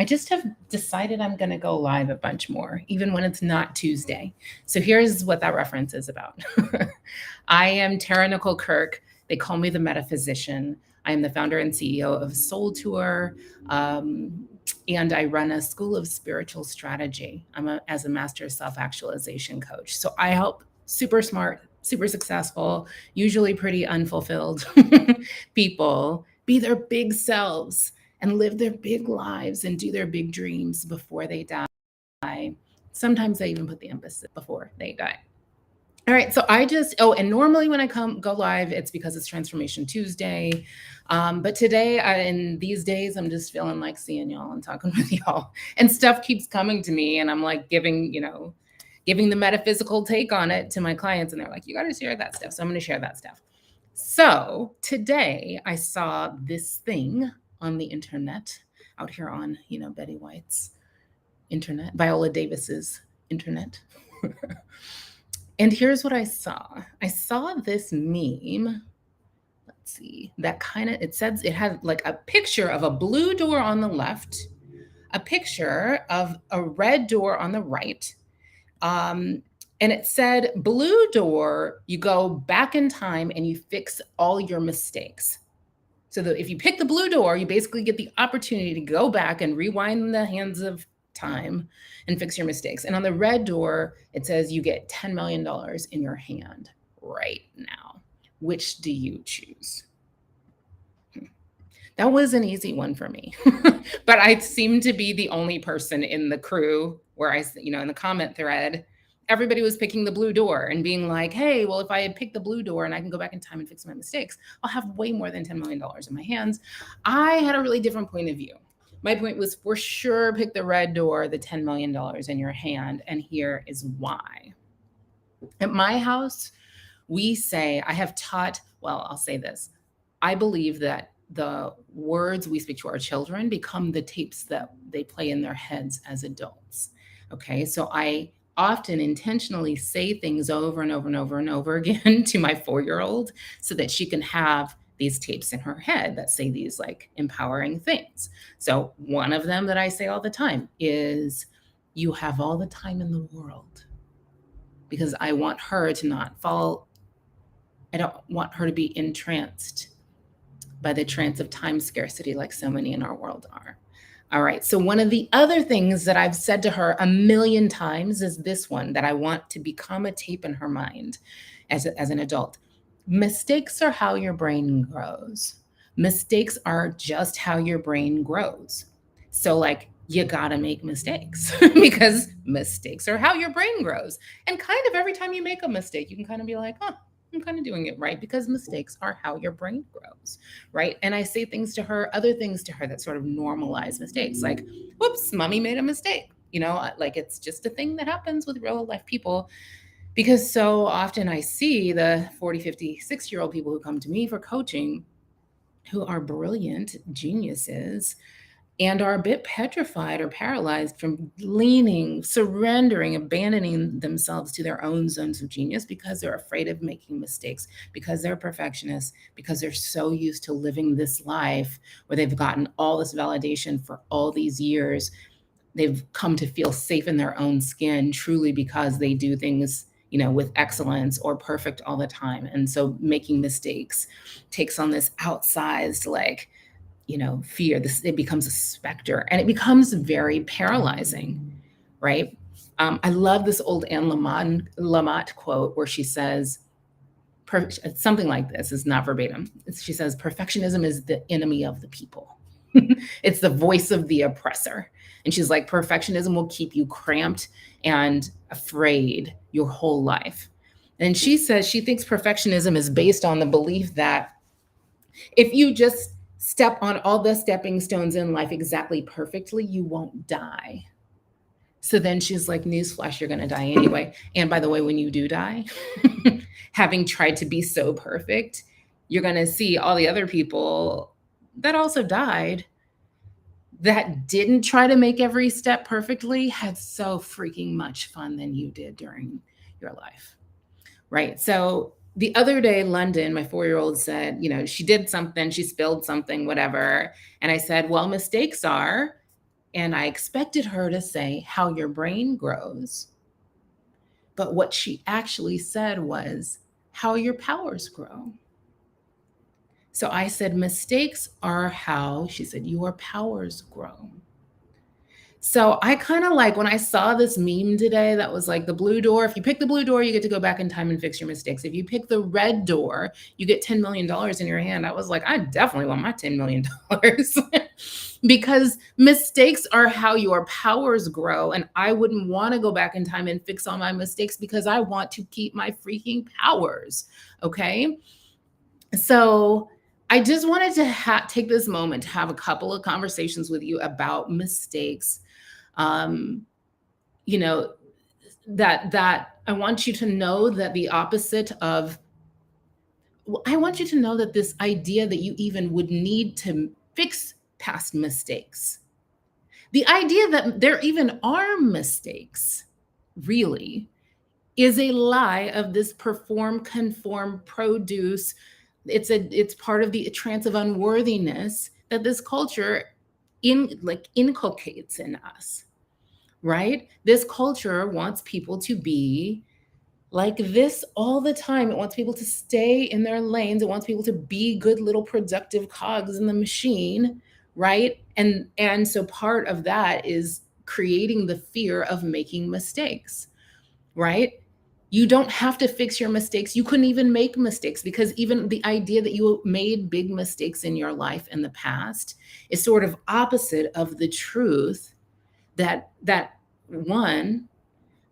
I just have decided I'm going to go live a bunch more, even when it's not Tuesday. So here's what that reference is about. I am Tara-Nicholle Kirk. They call me the metaphysician. I am the founder and CEO of Soul Tour, and I run a school of spiritual strategy. As a master self-actualization coach. So I help super smart, super successful, usually pretty unfulfilled people be their big selves and live their big lives and do their big dreams before they die. Sometimes I even put the emphasis before they die. All right, so and normally when I go live, it's because it's Transformation Tuesday. But today, in these days, I'm just feeling like seeing y'all and talking with y'all. And stuff keeps coming to me, and I'm like giving the metaphysical take on it to my clients, and they're like, you got to share that stuff. So I'm going to share that stuff. So today I saw this thing on the internet out here on, Betty White's internet, Viola Davis's internet. And here's what I saw. I saw this meme. Let's see. It says it had like a picture of a blue door on the left, a picture of a red door on the right. And it said, blue door, you go back in time and you fix all your mistakes. So if you pick the blue door, you basically get the opportunity to go back and rewind the hands of time and fix your mistakes. And on the red door, it says you get $10 million in your hand right now. Which do you choose? That was an easy one for me. But I seem to be the only person in the crew where in the comment thread, everybody was picking the blue door and being like, hey, well, if I had picked the blue door and I can go back in time and fix my mistakes, I'll have way more than $10 million in my hands. I had a really different point of view. My point was, for sure, pick the red door, the $10 million in your hand. And here is why. At my house, we say, I'll say this. I believe that the words we speak to our children become the tapes that they play in their heads as adults. Okay, so I often intentionally say things over and over and over and over again to my 4-year-old so that she can have these tapes in her head that say these like empowering things. So one of them that I say all the time is, you have all the time in the world, because I want her to not fall. I don't want her to be entranced by the trance of time scarcity like so many in our world are. All right. So one of the other things that I've said to her a million times is this one that I want to become a tape in her mind as an adult. Mistakes are how your brain grows. Mistakes are just how your brain grows. So like, you gotta make mistakes because mistakes are how your brain grows. And kind of every time you make a mistake, you can kind of be like, I'm kind of doing it right, because mistakes are how your brain grows, right? And I say other things to her that sort of normalize mistakes, like, whoops, mommy made a mistake. Like it's just a thing that happens with real life people. Because so often I see the 40, 50, 60-year-old people who come to me for coaching who are brilliant geniuses and are a bit petrified or paralyzed from leaning, surrendering, abandoning themselves to their own zones of genius because they're afraid of making mistakes, because they're perfectionists, because they're so used to living this life where they've gotten all this validation for all these years. They've come to feel safe in their own skin truly because they do things with excellence or perfect all the time. And so making mistakes takes on this outsized, fear. It becomes a specter, and it becomes very paralyzing, right? I love this old Anne Lamott quote where she says, something like this, is not verbatim. She says, perfectionism is the enemy of the people. It's the voice of the oppressor. And she's like, perfectionism will keep you cramped and afraid your whole life. And she says she thinks perfectionism is based on the belief that if you just step on all the stepping stones in life exactly perfectly, you won't die. So then she's like, newsflash, you're going to die anyway. And by the way, when you do die, having tried to be so perfect, you're going to see all the other people that also died that didn't try to make every step perfectly had so freaking much fun than you did during your life, right? So the other day, London, my 4-year-old said, she did something, she spilled something, whatever. And I said, well, mistakes are And I expected her to say how your brain grows. But what she actually said was how your powers grow. So I said, mistakes are how, she said, your powers grow. So I kind of like when I saw this meme today that was like the blue door. If you pick the blue door, you get to go back in time and fix your mistakes. If you pick the red door, you get $10 million in your hand. I was like, I definitely want my $10 million because mistakes are how your powers grow. And I wouldn't want to go back in time and fix all my mistakes because I want to keep my freaking powers. Okay. So I just wanted to take this moment to have a couple of conversations with you about mistakes. Um, you know, that I want you to know that the opposite of, I want you to know that this idea that you even would need to fix past mistakes, the idea that there even are mistakes, really, is a lie of this perform, conform, produce. It's part of the trance of unworthiness that this culture inculcates in us, right? This culture wants people to be like this all the time. It wants people to stay in their lanes. It wants people to be good little productive cogs in the machine, right? And so part of that is creating the fear of making mistakes, right? You don't have to fix your mistakes. You couldn't even make mistakes because even the idea that you made big mistakes in your life in the past is sort of opposite of the truth that one,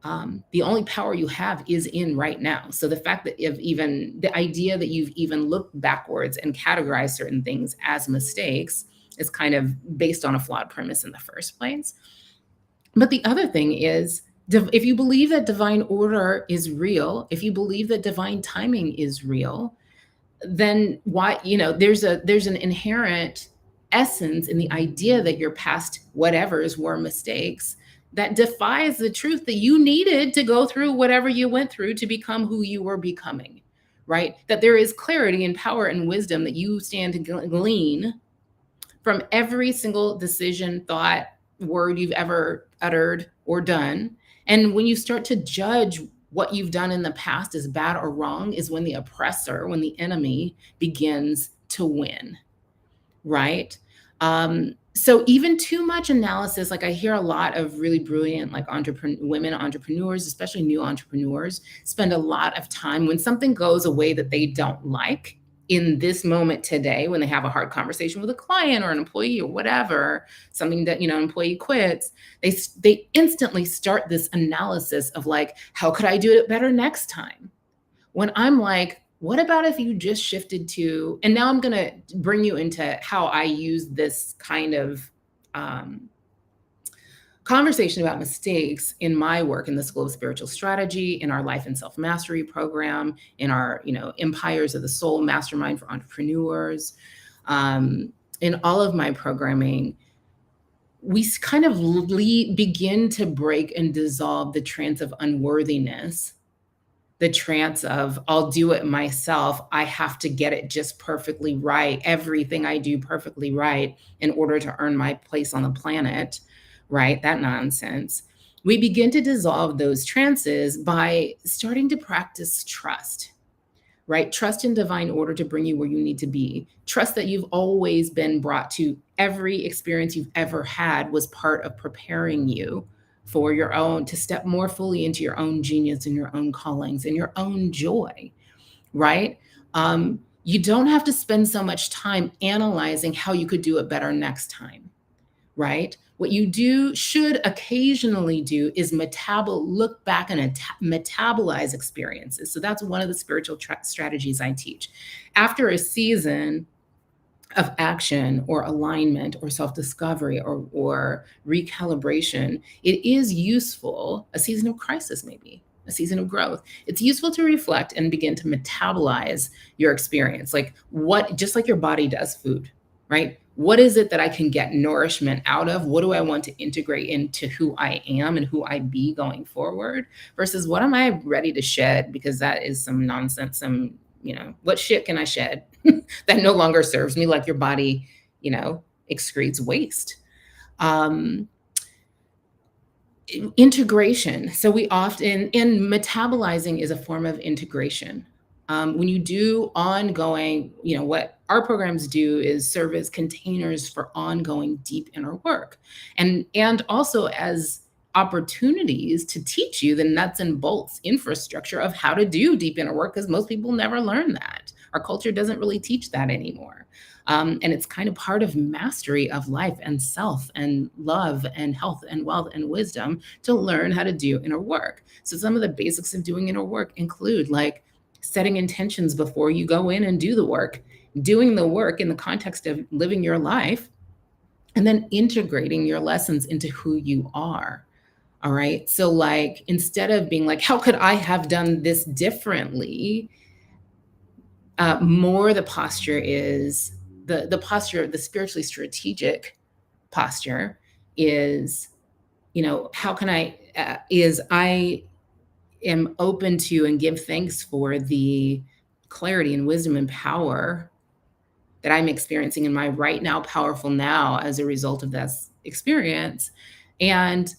the only power you have is in right now. So the fact that if even the idea that you've even looked backwards and categorized certain things as mistakes is kind of based on a flawed premise in the first place. But the other thing is, if you believe that divine order is real, if you believe that divine timing is real, then why, there's an inherent essence in the idea that your past whatevers were mistakes that defies the truth that you needed to go through whatever you went through to become who you were becoming, right? That there is clarity and power and wisdom that you stand to glean from every single decision, thought, word you've ever uttered or done. And when you start to judge what you've done in the past as bad or wrong, is when the oppressor, when the enemy begins to win, right? So even too much analysis, like I hear a lot of really brilliant, like women entrepreneurs, especially new entrepreneurs, spend a lot of time when something goes away that they don't like in this moment today, when they have a hard conversation with a client or an employee or whatever, something that, an employee quits, they instantly start this analysis of like, how could I do it better next time? When I'm like, what about if you just shifted to, and now I'm going to bring you into how I use this kind of conversation about mistakes in my work in the School of Spiritual Strategy, in our Life and Self-Mastery program, in our, Empires of the Soul Mastermind for Entrepreneurs, in all of my programming. We kind of begin to break and dissolve the trance of unworthiness, the trance of I'll do it myself. I have to get it just perfectly right. Everything I do perfectly right in order to earn my place on the planet, right? That nonsense. We begin to dissolve those trances by starting to practice trust, right? Trust in divine order to bring you where you need to be. Trust that you've always been brought to. Every experience you've ever had was part of preparing you for your own, to step more fully into your own genius and your own callings and your own joy, right? You don't have to spend so much time analyzing how you could do it better next time, right? What you should occasionally do is look back and metabolize experiences. So that's one of the spiritual strategies I teach. After a season of action or alignment or self-discovery or recalibration, it is useful, a season of crisis maybe, a season of growth. It's useful to reflect and begin to metabolize your experience. Like just like your body does food, right? What is it that I can get nourishment out of? What do I want to integrate into who I am and who I be going forward versus what am I ready to shed? Because that is some nonsense, what shit can I shed that no longer serves me, like your body, excretes waste. Integration. So we often, and metabolizing is a form of integration. When you do ongoing, what our programs do is serve as containers for ongoing deep inner work, and also as opportunities to teach you the nuts and bolts infrastructure of how to do deep inner work, because most people never learn that. Our culture doesn't really teach that anymore. And it's kind of part of mastery of life and self and love and health and wealth and wisdom to learn how to do inner work. So some of the basics of doing inner work include like setting intentions before you go in and do the work, doing the work in the context of living your life, and then integrating your lessons into who you are. All right. So, like, instead of being like, how could I have done this differently? More the posture is the posture of the spiritually strategic posture is, how can I am open to and give thanks for the clarity and wisdom and power that I'm experiencing in my right now, powerful now as a result of this experience. And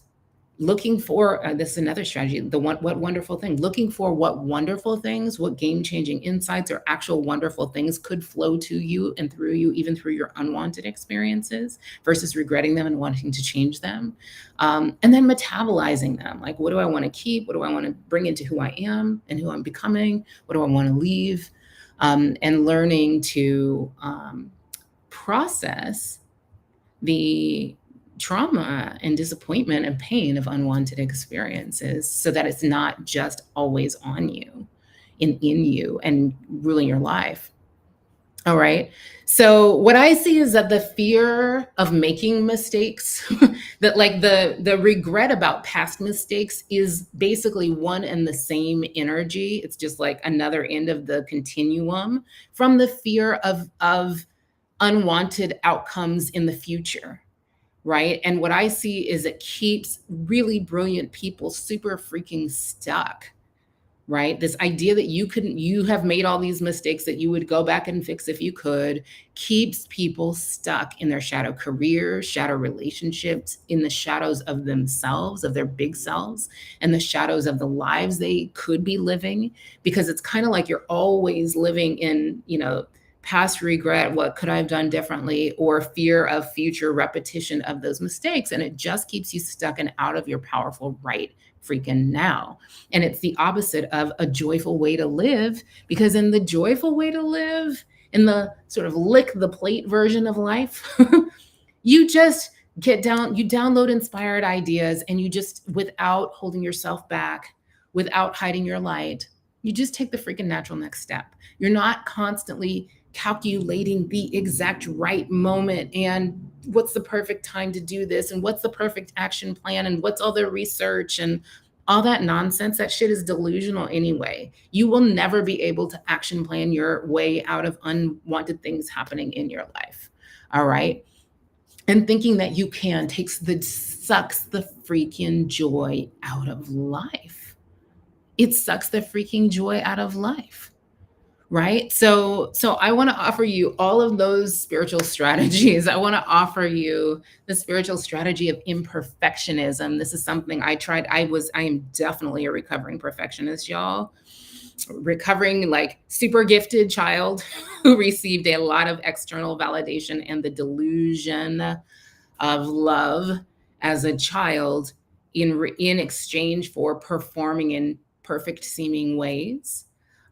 looking for this is another strategy, the one what wonderful thing, looking for what wonderful things, what game-changing insights or actual wonderful things could flow to you and through you, even through your unwanted experiences, versus regretting them and wanting to change them. And then metabolizing them, like, what do I want to keep, what do I want to bring into who I am and who I'm becoming, what do I want to leave, and learning to process the trauma and disappointment and pain of unwanted experiences so that it's not just always on you, in you and ruling your life. All right. So what I see is that the fear of making mistakes, that like the regret about past mistakes is basically one and the same energy. It's just like another end of the continuum from the fear of unwanted outcomes in the future. Right. And what I see is it keeps really brilliant people super freaking stuck. Right. This idea that you have made all these mistakes that you would go back and fix if you could, keeps people stuck in their shadow careers, shadow relationships, in the shadows of themselves, of their big selves, and the shadows of the lives they could be living. Because it's kind of like you're always living in, past regret, what could I have done differently, or fear of future repetition of those mistakes. And it just keeps you stuck and out of your powerful right freaking now. And it's the opposite of a joyful way to live, because in the joyful way to live, in the sort of lick the plate version of life, you just you download inspired ideas, and you just, without holding yourself back, without hiding your light, you just take the freaking natural next step. You're not constantly calculating the exact right moment and what's the perfect time to do this and what's the perfect action plan and what's all the research and all that nonsense. That shit is delusional anyway. You will never be able to action plan your way out of unwanted things happening in your life. All right. And thinking that you can sucks the freaking joy out of life. It sucks the freaking joy out of life. Right? So I want to offer you all of those spiritual strategies. I want to offer you the spiritual strategy of imperfectionism. This is something I tried. I am definitely a recovering perfectionist, y'all. Recovering, like, super gifted child who received a lot of external validation and the delusion of love as a child in exchange for performing in perfect seeming ways.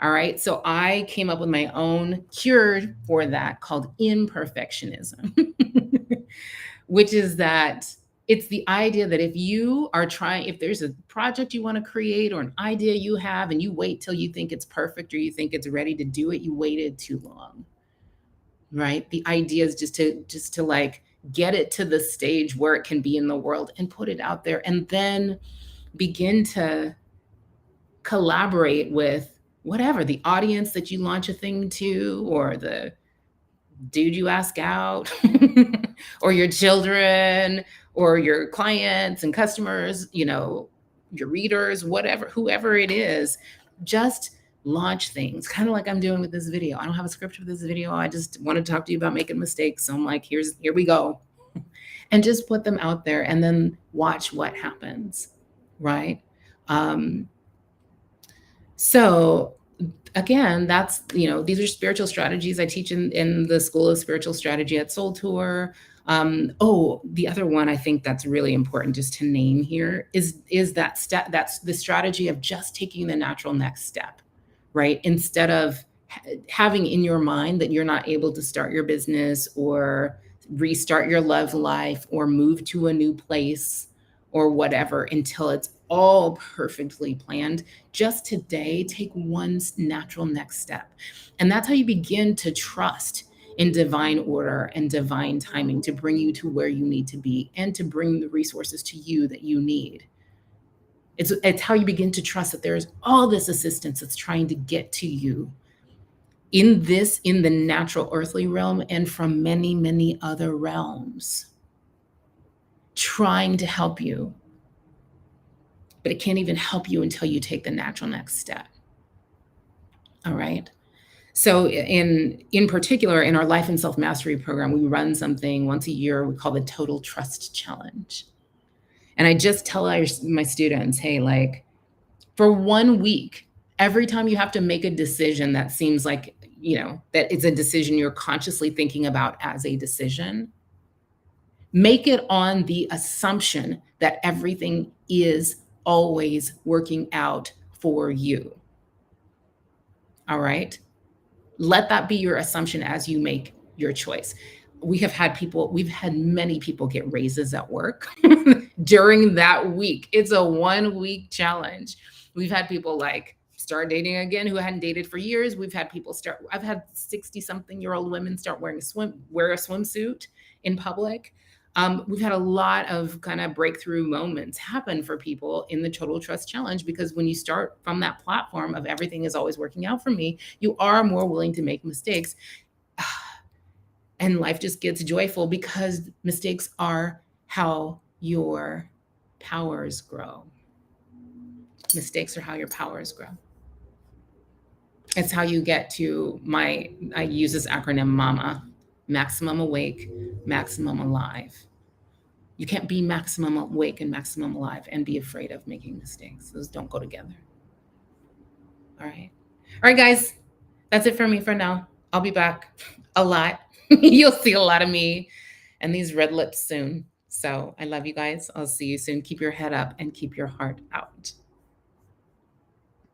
All right. So I came up with my own cure for that called imperfectionism, which is that it's the idea that if there's a project you want to create or an idea you have and you wait till you think it's perfect or you think it's ready to do it, you waited too long. Right. The idea is just to like get it to the stage where it can be in the world and put it out there, and then begin to collaborate with whatever the audience that you launch a thing to, or the dude you ask out, or your children, or your clients and customers, your readers, whatever, whoever it is. Just launch things, kind of like I'm doing with this video. I don't have a script for this video. I just want to talk to you about making mistakes. So I'm like, here we go. and just put them out there and then watch what happens, right? Um, so again, that's, these are spiritual strategies I teach in the School of Spiritual Strategy at Soul Tour. Oh, the other one I think that's really important just to name here is that step, that's the strategy of just taking the natural next step, right? Instead of having in your mind that you're not able to start your business or restart your love life or move to a new place or whatever until it's all perfectly planned. Just today, take one natural next step. And that's how you begin to trust in divine order and divine timing to bring you to where you need to be and to bring the resources to you that you need. It's how you begin to trust that there's all this assistance that's trying to get to you in the natural earthly realm and from many, many other realms, trying to help you. But it can't even help you until you take the natural next step. All right. So in particular, in our Life and Self Mastery program, we run something once a year we call the Total Trust Challenge. And I just tell my students, hey, like for 1 week, every time you have to make a decision that seems like, that it's a decision you're consciously thinking about as a decision, make it on the assumption that everything is always working out for you. All right. Let that be your assumption as you make your choice. We've had many people get raises at work during that week. It's a 1 week challenge. We've had people like start dating again who hadn't dated for years. I've had 60 something year old women start wear a swimsuit in public. We've had a lot of kind of breakthrough moments happen for people in the Total Trust Challenge, because when you start from that platform of everything is always working out for me, you are more willing to make mistakes. And life just gets joyful because mistakes are how your powers grow. Mistakes are how your powers grow. It's how you get to I use this acronym MAMA, maximum awake, maximum alive. You can't be maximum awake and maximum alive and be afraid of making mistakes. Those don't go together. All right. All right, guys. That's it for me for now. I'll be back a lot. You'll see a lot of me and these red lips soon. So I love you guys. I'll see you soon. Keep your head up and keep your heart out.